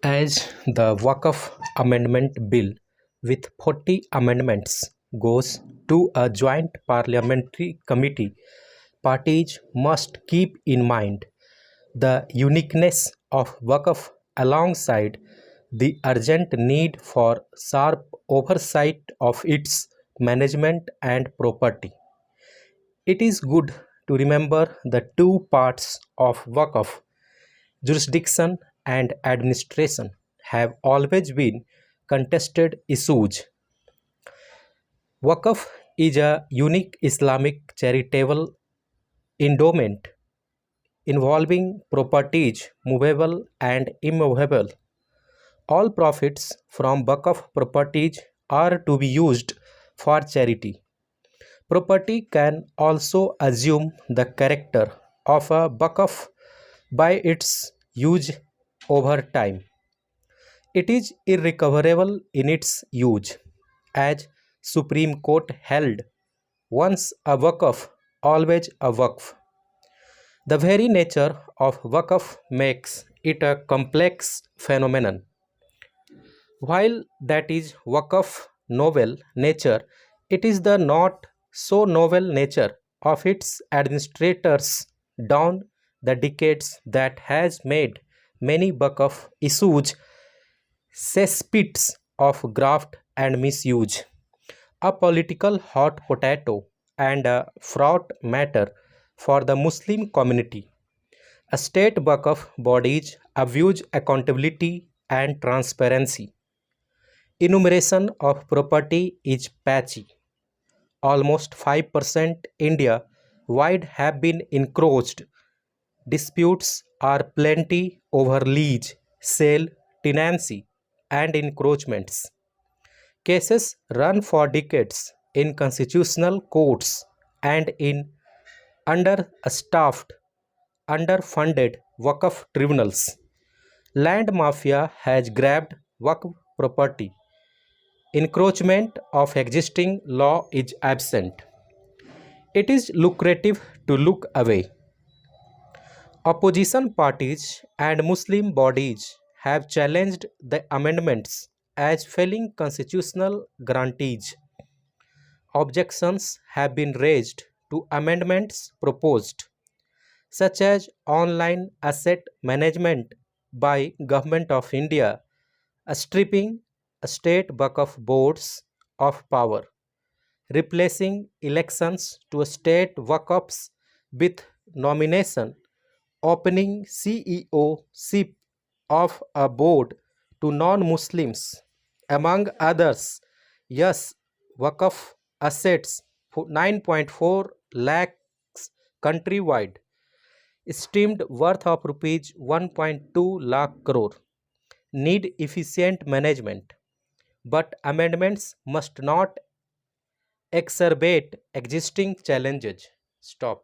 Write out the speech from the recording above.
As the Waqf Amendment Bill with 40 amendments goes to a joint parliamentary committee, parties must keep in mind the uniqueness of Waqf alongside the urgent need for sharp oversight of its management and property. It is good to remember the two parts of Waqf: jurisdiction and administration have always been contested issues. Waqf is a unique Islamic charitable endowment involving properties movable and immovable. All profits from Waqf properties are to be used for charity. Property can also assume the character of a Waqf by its use over time. It is irrecoverable in its use, as Supreme Court held, once a Waqf, always a Waqf. The very nature of Waqf makes it a complex phenomenon. While that is Waqf novel nature, it is the not so novel nature of its administrators down the decades that has made many Waqf issues cesspits of graft and misuse, a political hot potato and a fraught matter for the Muslim community. A state Waqf bodies abuse accountability and transparency. Enumeration of property is patchy. Almost 5% India wide have been encroached. Disputes are plenty over lease, sale, tenancy, and encroachments. Cases run for decades in constitutional courts and in understaffed, underfunded Waqf tribunals. Land mafia has grabbed Waqf property. Encroachment of existing law is absent. It is lucrative to look away. Opposition parties and Muslim bodies have challenged the amendments as failing constitutional guarantees. Objections have been raised to amendments proposed, such as online asset management by Government of India, stripping state Waqf boards of power, replacing elections to state Waqfs with nomination, opening CEO-ship of a board to non-Muslims, among others. Yes, Waqf assets for 9.4 lakhs countrywide, esteemed worth of rupees 1.2 lakh crore, need efficient management, but amendments must not exacerbate existing challenges. Stop.